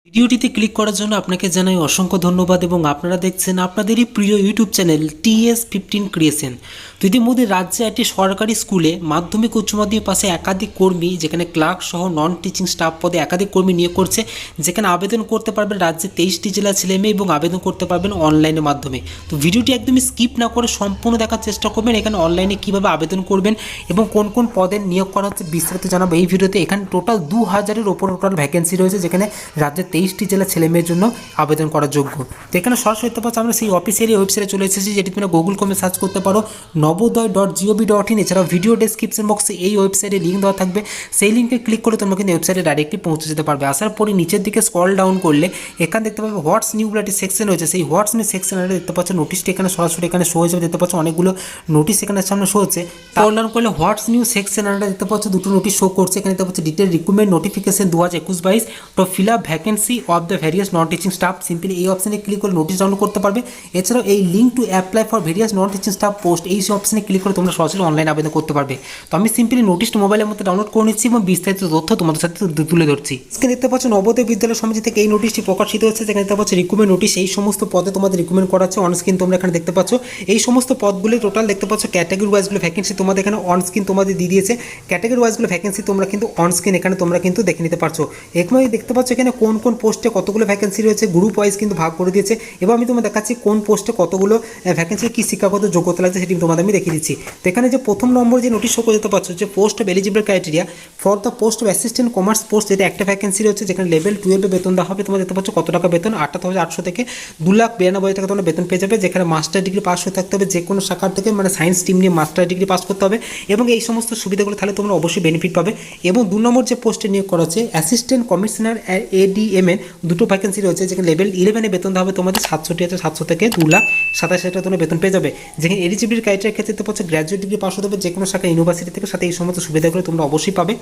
ভিডিওটিতে ক্লিক করার জন্য আপনাকে জানাই অসংখ্য ধন্যবাদ এবং আপনারা দেখছেন আপনাদেরই প্রিয় ইউটিউব চ্যানেল TS15 ক্রিয়েশন। তো ইতিমধ্যে রাজ্যে একটি সরকারি স্কুলে মাধ্যমিক উচ্চ মাধ্যমিক পাশে একাধিক কর্মী, যেখানে ক্লার্ক সহ নন টিচিং স্টাফ পদে একাধিক কর্মী নিয়োগ করছে, যেখানে আবেদন করতে পারবেন রাজ্যের 23টি জেলা ছেলে মেয়ে এবং আবেদন করতে পারবেন অনলাইনের মাধ্যমে। তো ভিডিওটি একদমই স্কিপ না করে সম্পূর্ণ দেখার চেষ্টা করবেন। এখানে অনলাইনে কীভাবে আবেদন করবেন এবং কোন কোন পদে নিয়োগ করা হচ্ছে বিস্তারিত জানাবো এই ভিডিওতে। এখানে টোটাল 2000-এর ওপর টোটাল ভ্যাকেন্সি রয়েছে, যেখানে রাজ্যের 23টি জেলা ছেলে মেয়ের জন্য আবেদন করার যোগ্য। তো এখানে সরাসরি দেখতে পাচ্ছি আমরা সেই অফিসিয়ালি ওয়েবসাইটে চলে এসেছি, যেটি তোমরা গুগল ক্রোমে সার্চ করতে পারো নবোদয়.gov.in। এছাড়াও ভিডিও ডেসক্রিপশন বক্সে এই ওয়েবসাইটে লিঙ্ক দেওয়া থাকবে, সেই লিঙ্কে ক্লিক করে তোমরা কিন্তু ওয়েবসাইটে ডাইরেক্টলি পৌঁছে যেতে পারবে। আসার পরে নিচের দিকে স্ক্রল ডাউন করলে এখানে দেখতে পাবে হোয়াটস নিউ বলে একটি সেকশন রয়েছে, সেই হোয়াটস নিউ সেকশনে দেখতে পাচ্ছ নোটিশটি এখানে সরাসরি এখানে শো হয়ে যাবে। দেখতে পাচ্ছ অনেকগুলো নোটিশ এখানে সামনে শো হচ্ছে। স্ক্রল ডাউন করলে হোয়াটস নিউ সেকশন দেখতে পাচ্ছ দুটো নোটিশ শো করছে। এখানে দেখতে পাচ্ছ detail recruitment notification 2021-22 to fill up vacancy of the various non teaching staff. Simply এই অপশনে ক্লিক করে নোটিশ ডাউনলোড করতে পারবে। এছাড়াও এই link to apply for various non teaching staff post, এই অপশনে ক্লিক করে তোমরা সরাসরি অনলাইন আবেদন করতে পারবে। তো আমি সিম্পলি নোটিশটা মোবাইলের মধ্যে ডাউনলোড করে নিচ্ছি এবং বিস্তারিত তথ্য তোমাদের সাথে তুলে ধরছি। স্ক্রিনে দেখতে পাচ্ছ নবোদয় বিদ্যালয় সমিতি থেকে এই নোটিশটি প্রকাশিত হচ্ছে, যেখানে দেখতে পাচ্ছ রিক্রুটমেন্ট নোটিশ। এই সমস্ত পদে তোমাদের রিক্রুটমেন্ট করা হচ্ছে অন স্ক্রিন, তোমরা এখানে দেখতে পাচ্ছ এই সমস্ত পদগুলি টোটাল দেখতে পাচ্ছ ক্যাটাগরি ওয়াইজগুলো ভ্যাকেন্সি তোমাদের এখানে অন স্ক্রিন তোমাদের দিয়ে দিয়েছে। ক্যাটাগরি ওয়াইজগুলো ভ্যাকেন্সি তোমরা কিন্তু অন স্ক্রিন এখানে তোমরা কিন্তু দেখে নিতে পারছো। এখানে দেখতে পাচ্ছ এখানে কোন কোন পোস্টে কতগুলো ভ্যাকেন্সি রয়েছে, গ্রুপ ওয়াইজ কিন্তু ভাগ করে দিয়েছে। এবং আমি তোমাদের দেখাচ্ছি কোন পোস্টে কতগুলো ভ্যাকেন্সি কী শিক্ষাগত যোগ্যতা লাগছে সেটি তোমাদের আমি দেখিয়ে দিচ্ছি। তো এখানে যে প্রথম নম্বর যে নোটিশ শো করে দিতে পারছো, যে post of eligible criteria for the post of assistant commerce post, যেটা একটা ভ্যাকেন্সি রয়েছে, যেখানে লেভেল 12-এ বেতন দেওয়া হবে। তোমরা দেখতে পাচ্ছ কত টাকা বেতন, 58,800 থেকে 2,92,000 টাকা তোমরা বেতন পেয়ে যাবে। যেখানে মাস্টার ডিগ্রি পাস হয়ে থাকতে হবে, যে কোনো শাখার থেকে, মানে সায়েন্স স্ট্রিম নিয়ে মাস্টার ডিগ্রি পাস করতে হবে। এবং এই সমস্ত সুবিধাগুলো তাহলে তোমরা অবশ্যই বেনিফিট পাবে। এবং 2 নম্বর যে পোস্টে নিয়োগ করা হচ্ছে অ্যাসিস্ট্যান্ট কমিশনার ADMN, দুটো ভ্যাকেন্সি রয়েছে, যেখানে লেভেল 11-এ বেতন দেওয়া হবে তোমাদের 67,700 থেকে 2,87,000 টাকা তোমরা বেতন পেয়ে যাবে। যেখানে এলিজিবিলিটি ক্রাইটেরিয়ার ক্ষেত্রে দেখতে পাচ্ছ গ্র্যাজুয়েট ডিগ্রি পাস হতে হবে যে কোনো শাখা ইউনিভার্সিটি থেকে, সাথে এই সমস্ত সুবিধাগুলো তোমরা অবশ্যই পাবে।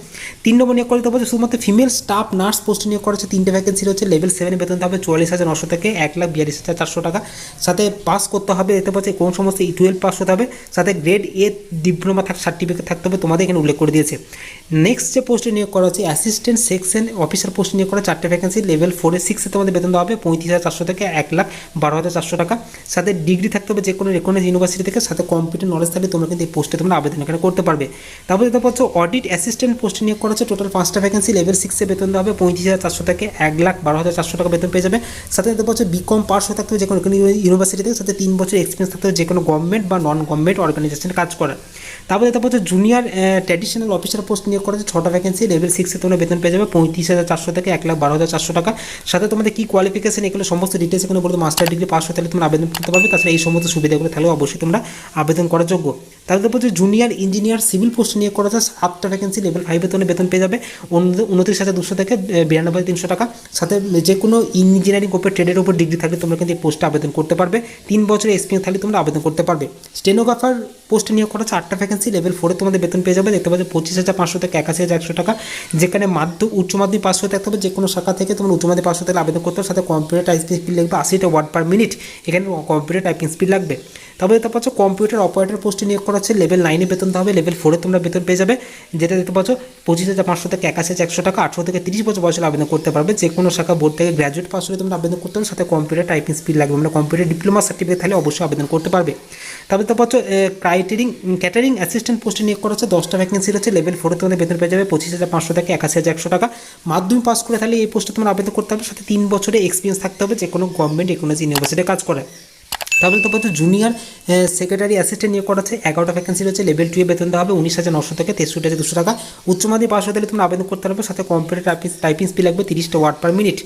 3 নম্বর নিয়োগ করতে পারছো শুধুমাত্র ফিমেল স্টাফ নার্স পোস্টে নিয়োগ করা হচ্ছে, 3টে ভ্যাকেন্সি রয়েছে। লেভেল 7-এ বেতন দেওয়া হবে 44,900 থেকে 1,42,400 টাকা। সাথে পাস করতে হবে দেখতে পাচ্ছি কোন সমস্ত 12 পাস হতে হবে, সাথে গ্রেড A ডিপ্লোমা সার্টিফিকেট থাকতে হবে, তোমাদের এখানে উল্লেখ করে দিয়েছে। নেক্সট যে পোস্টে নিয়োগ করা হচ্ছে অ্যাসিস্ট্যান্ট সেকশন অফিসার পোস্টে নিয়োগ করা 4টে ভ্যাকেন্সি। লেভেল 4-এ 6-এ তোমাদের বেতন দেওয়া হবে 35,400 থেকে 1,12,400 টাকা। সাথে ডিগ্রি থাকতে হবে যে কোনো রেকগনাইজ ইউনিভার্সিটি থেকে, সাথে কম্পিউটার নলেজ থাকলে তোমরা কিন্তু এই পোস্টে তোমরা আবেদন এখানে করতে পারবে। তারপর দেখতে পাচ্ছ অডিট অ্যাসিস্ট্যান্ট পোস্টে নিয়োগ করা হচ্ছে, টোটাল 5টা ভ্যাকেন্সি। লেভেল 6-এ বেতন দেওয়া হবে 35,400 থেকে 1,12,400 টাকা বেতন পেয়ে যাবে। সাথে দেখতে পাচ্ছ বিকম পাস হয়ে থাকতে হবে যে কোনো ইউনিভার্সিটি থেকে, সাথে 3 বছর এক্সপিরিয়েন্স থাকতে হবে যে কোনো গভর্নমেন্ট বা নন গভর্নমেন্ট অর্গানাইজেশনে কাজ করা। তারপর দেখতে পাচ্ছ জুনিয়র ট্র্যাডিশনাল অফিসার পোস্ট নিয়োগ করা হচ্ছে, 6টা ভ্যাকেন্সি। লেভেল 6-এ তোমরা বেতন পেয়ে যাবে 35,400 থেকে 1,12,400 টাকা। সাথে তোমাদের কী কোয়ালিফিকেশন এগুলো সমস্ত ডিটেলস এখানে বলতে মাস্টার ডিগ্রি পাস হতে হলে তোমরা আবেদন করতে পারবে। তাছাড়া এই সমস্ত সুবিধাগুলো তাহলে অবশ্যই তোমরা আবেদন করার যোগ্য। তারপর বলছে জুনিয়র ইঞ্জিনিয়ার সিভিল পোস্ট নিয়োগ করা হচ্ছে, 7টা ভ্যাকেন্সি। লেভেল 5-এ তোমরা বেতন পেয়ে যাবে 29,200 থেকে 92,300 টাকা। সাথে যে কোনো ইঞ্জিনিয়ারিং উপর ট্রেডের উপর ডিগ্রি থাকলে তোমরা কিন্তু এই পোস্টে আবেদন করতে পারবে। 3 বছরের এক্সপিরিয়েন্স থাকলে তোমরা আবেদন করতে পারবে। স্টেনোগ্রাফার পোস্টে নিয়োগ করা হচ্ছে, 8টা ভ্যাকেন্সি। লেভেল 4-এ তোমাদের বেতন পেয়ে যাবে দেখতে পাচ্ছ 25,500 থেকে 81,100 টাকা। যেখানে উচ্চ মাধ্যমিক পাস হয়ে থাকতে হবে যে কোনো শাখা থেকে, তোমরা উচ্চ মাধ্যমিক পাস হতে আবেদন করতে হবে। সাথে কম্পিউটার টাইপিং স্পিড লাগবে 80টা ওয়ার্ড পার মিনিট, এখানে কম্পিউটার টাইপিং স্পিড লাগবে। তারপরে দেখতে পাচ্ছ কম্পিউটার অপারেটর পোস্টে নিয়োগ করা হচ্ছে, লেভেল 9-এ বেতন দেওয়া হবে। লেভেল 4-এ তোমরা বেতন পেয়ে যাবে, যেটা দেখতে পাচ্ছ 25,500 থেকে 81,100 টাকা। 18 থেকে 30 বছর বয়সে আবেদন করতে পারবে। যে কোনো শাখা বোর্ড থেকে গ্র্যাজুয়েট পাস হলে তোমরা আবেদন করতে হবে। সাথে কম্পিউটার টাইপিং স্পিড লাগবে, মানে কম্পিউটার ডিপ্লোমা সার্টিফিকেট থাকলে অবশ্যই আবেদন করতে পারবে। তারপরে দেখতে পাচ্ছ ক্যাটারিং অ্যাসিস্ট্যান্ট পোস্টে নিয়োগ করা হচ্ছে, 10টা ভ্যাকেন্সি রয়েছে। লেভেল 4-এ তোমাদের বেতন পেয়ে যাবে 25,500 থেকে 81,100 টাকা। মাধ্যমিক পাস করে তাহলে এই পোস্টে তোমরা আবেদন করতে হবে। সাথে 3 বছরের এক্সপিরিয়েন্স থাকতে হবে যে কোনো গভর্নমেন্ট ইকোনমিক্স ইউনিভার্সিটিতে কাজ করে। তারপরে তো বলছো জুনিয়র সেক্রেটারি অ্যাসিস্ট্যান্ট নিয়োগ করা আছে, 11টা ভ্যাকেন্সি রয়েছে। লেভেল 2-এ বেতন দেওয়া হবে 19,900 থেকে 63,200 টাকা। উচ্চ মাধ্যমিক পাস হতে হলে তোমরা আবেদন করতে পারবে। সাথে কম্পিউটার টাইপিং স্পিড লাগবে 30টা ওয়ার্ড পার মিনিট।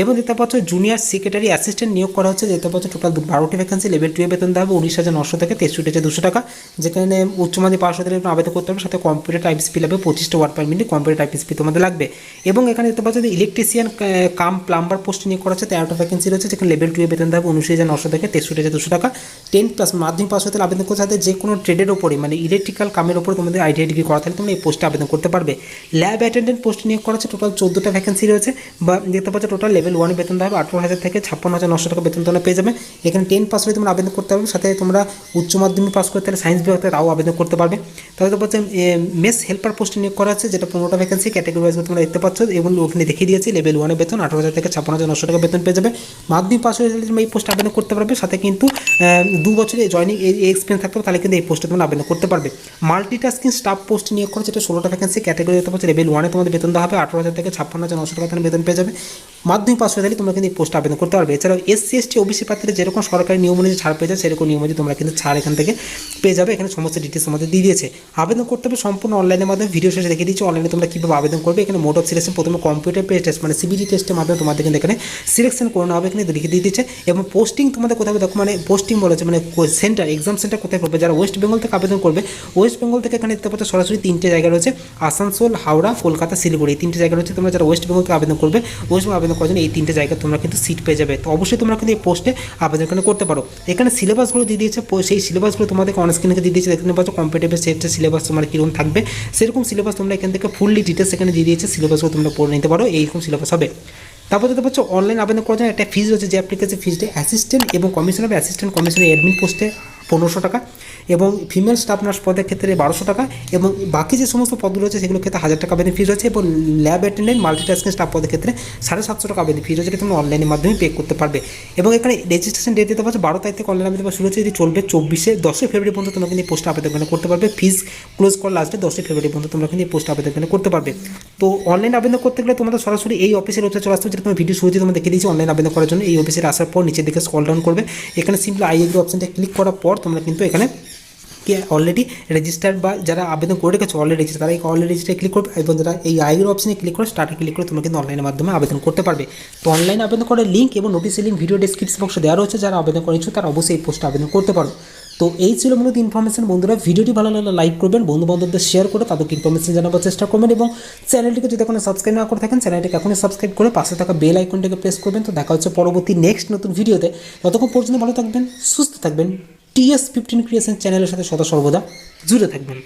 এবং দেখতে পাচ্ছ জুনিয়র সেক্রেটারি অ্যাসিস্ট্যান্ট নিয়োগ করা হচ্ছে, দেখতে পাচ্ছ টোটাল 12টি ভ্যাকেন্সি। লেভেল 2-এ বেতন দেওয়া হবে 19,900 থেকে 63,200 টাকা। যেখানে উচ্চ মাধ্যমিক পাস হতে হলে আবেদন করতে হবে। সাথে কম্পিউটার টাইপিং স্পিড লাগবে 25টা word per minute, computer typing speed তোমাদের লাগবে। এবং এখানে দেখতে পাচ্ছ ইলেকট্রিশিয়ান কাম প্লাম্বার পোস্ট নিয়োগ করা হচ্ছে, 13টা ভ্যাকেন্সি রয়েছে। যেখানে লেভেল 2-এ বেতন দেওয়া হবে 19,900 থেকে 63,200 1400 টাকা। 10 প্লাস মাধ্যমিক পাস হতে আবেদন করতে সাথে যে কোনো ট্রেডের ওপরে মানে ইলেকট্রিক্যাল কামের ওপরে তোমাদের আইটিআই ডিগ্রি করা থাকলে তোমরা এই পোস্টে আবেদন করতে পারবে। ল্যাব অ্যাটেন্ডেন্ট পোস্ট নিয়োগ করা হচ্ছে, টোটাল 14টা ভ্যাকেন্সি রয়েছে বা দেখতে পাচ্ছ টোটাল লেভেল 1 বেতন দেওয়া হবে 18,000 থেকে 56,900 টাকা বেতন তোমরা পেয়ে যাবে। এখানে 10 পাস হলে তোমরা আবেদন করতে পারবে, সাথে তোমরা উচ্চ মাধ্যমিক পাস করতে হলে সায়েন্স বিভাগ থেকে তাও আবেদন করতে পারবে। তাহলে তো বলছে মেস হেল্পার পোস্টে নিয়োগ করা আছে, যেটা 15টা ভ্যাকেন্সি ক্যাটাগরি ওয়াইজ তোমরা দেখতে পাচ্ছ এবং ওখানে দেখিয়ে দিয়েছি লেভেল 1 বেতন 18,000 থেকে 56,900 টাকা বেতন পেয়ে যাবে। মাধ্যমিক পাস হয়ে গেলে তোমরা এই পোস্টে আবেদন করতে পারবে, সাথে কিন্তু 2 বছরের জয়নিং এক্সপিরিয়েন্স থাকতে হবে, তাহলে কিন্তু এই পোস্টে তোমরা আবেদন করতে পারবে। মাল্টিটাস্কিং স্টাফ পোস্ট নিয়োগ করা, যেটা 16টা ভ্যাকেন্সি ক্যাটাগরি দেখতে পাচ্ছ লেভেল 1 তোমাদের বেতন দেওয়া হবে 18,000 থেকে 56,900 টাকা বেতন পেয়ে যাবে। মাধ্যমিক পাস হয়ে গেলে তোমরা কিন্তু এই পোস্টে আবেদন করতে পারবে। এছাড়াও এসসি এসটি ওবিসি প্রার্থীরা যেরকম সরকারি নিয়ম অনুযায়ী ছাড় পেয়ে যায় সেরকম নিয়ম অনুযায়ী তোমরা কিন্তু ছাড় এখান থেকে পেয়ে যাবে। এখানে সমস্ত ডিটেলস আমাদের দিয়ে দিয়েছে। আবেদন করতে হবে সম্পূর্ণ অনলাইনের মাধ্যমে, ভিডিও শেষে দেখে দিচ্ছি অনলাইনে তোমরা কীভাবে আবেদন করবে। এখানে মোড অফ সিলেকশন প্রথমে কম্পিউটার বেসড টেস্ট মানে সিবিটি টেস্টের মাধ্যমে তোমাদের কিন্তু এখানে সিলেকশন করানো হবে, এখানে লিখে দিয়ে দিচ্ছে। এবং পোস্টিং তোমাদের কোথাও দেখো মানে পোস্টিং বলেছে মানে সেন্টার এক্সাম সেন্টার কোথায় করবে, যারা ওয়েস্ট বেঙ্গল থেকে আবেদন করবে ওয়েস্ট বেঙ্গল থেকে এখানে দেখতে পাচ্ছ সরাসরি 3টে জায়গা রয়েছে, আসানসোল, হাওড়া, কলকাতা, শিলিগুড়ি, এই 3টে জায়গা রয়েছে। তোমরা যারা ওয়েস্ট বেঙ্গল থেকে আবেদন করবে ওয়েস্ট বেঙ্গল আবেদন করার জন্য এই 3টে জায়গা তোমরা কিন্তু সিট পেয়ে যাবে। তো অবশ্যই তোমরা কিন্তু এই পোস্টে আবেদন করতে পারো। এখানে সিলেবাসগুলো দিয়ে দিয়েছে, সেই সিলেবাসগুলো তোমাদেরকে অন স্ক্রিনে দিয়ে দিয়েছে, দেখতে পাচ্ছ কম্পিটিটিভ সেটের সিলেবাস তোমার কীরকম থাকবে সেরকম সিলেবাস তোমরা এখান থেকে ফুললি ডিটেলস এখানে দিয়ে দিয়েছে, সিলেবাসগুলো তোমরা পড়ে নিতে পারো, এইরকম সিলেবাস হবে। তারপর দেখতে পাচ্ছ অনলাইন আবেদন করার জন্য একটা ফিজ রয়েছে, যে অ্যাপ্লিকেশন ফিজটা অ্যাসিস্ট্যান্ট এবং কমিশনার অ্যাসিস্ট্যান্ট কমিশনার অ্যাডমিন পোস্টে 1500 টাকা এবং ফিমেল স্টাফ নার্স পদের ক্ষেত্রে 1200 টাকা এবং বাকি যে সমস্ত পদগুলো রয়েছে সেগুলোর ক্ষেত্রে 1000 টাকা আবেদন ফিজ রয়েছে এবং ল্যাব অ্যাটেন্ডেন্ট মাল্টিটাস্কিং স্টাফ পদের ক্ষেত্রে 750 টাকা আবেদন ফিজ রয়েছে, যেটা তোমরা অনলাইনের মাধ্যমে পে করতে পারবে। এবং এখানে রেজিস্ট্রেশন ডেট দিতে পারছো 12 তারিখ থেকে অনলাইন আবেদন শুরু হচ্ছে, যদি চলবে 10 ফেব্রুয়ারি পর্যন্ত তোমরা কিন্তু এই পোস্টে আবেদন করতে পারবে। ফিজ ক্লোজ করার লাস্টে 10 ফেব্রুয়ারি পর্যন্ত তোমরা কিন্তু এই পোস্টে আবেদন করতে পারবে। তো অনলাইন আবেদন করতে গেলে তোমাদের সরাসরি এই অফিসের ওয়েবসাইট চলে আসতে হবে, যেটা তোমার ভিডিও শুরুতে তোমরা দেখে দিয়েছি। অনলাইন আবেদন করার জন্য এই অফিসে আসার পর নিচের দিকে স্ক্রল ডাউন করবে, এখানে সিম্পলি আই এগ্রি অপশনটা ক্লিক করার পর তোমরা কিন্তু এখানে কি অলরেডি রেজিস্টার্ড বা যারা আবেদন করে রেখেছো অলরেডি রেজিস্টার তারা এই অলরেডি রেজিস্টারে ক্লিক করবে এবং যারা এই আইএর অপশনে ক্লিক করে স্টার্টে ক্লিক করে তোমরা কিন্তু অনলাইনের মাধ্যমে আবেদন করতে পারবে। তো অনলাইন আবেদন করার লিঙ্ক এবং নোটিসের লিঙ্ক ভিডিও ডেসক্রিপশন বক্সে দেওয়া রয়েছে, যারা আবেদন করেছো তারা অবশ্যই এই পোস্টে আবেদন করতে পারো। তো এই ছিল মূলত ইনফরমেশন। বন্ধুরা ভিডিওটি ভালো লাগলে লাইক করবেন, বন্ধু বান্ধবদের শেয়ার করে তাদেরকে ইনফরমেশন জানাবার চেষ্টা করবেন এবং চ্যানেলটিকে যদি এখনো সাবস্ক্রাইব না করে থাকেন চ্যানেলটিকে এখনই সাবস্ক্রাইব করে পাশে থাকা বেল আইকনটাকে প্রেস করবেন। তো দেখা হচ্ছে পরবর্তী নেক্সট নতুন ভিডিওতে, ততক্ষণ পর্যন্ত ভালো থাকবেন, সুস্থ থাকবেন, TS15 ক্রিয়েশন চ্যানেলের সাথে সদা সর্বদা জুড়ে থাকবেন।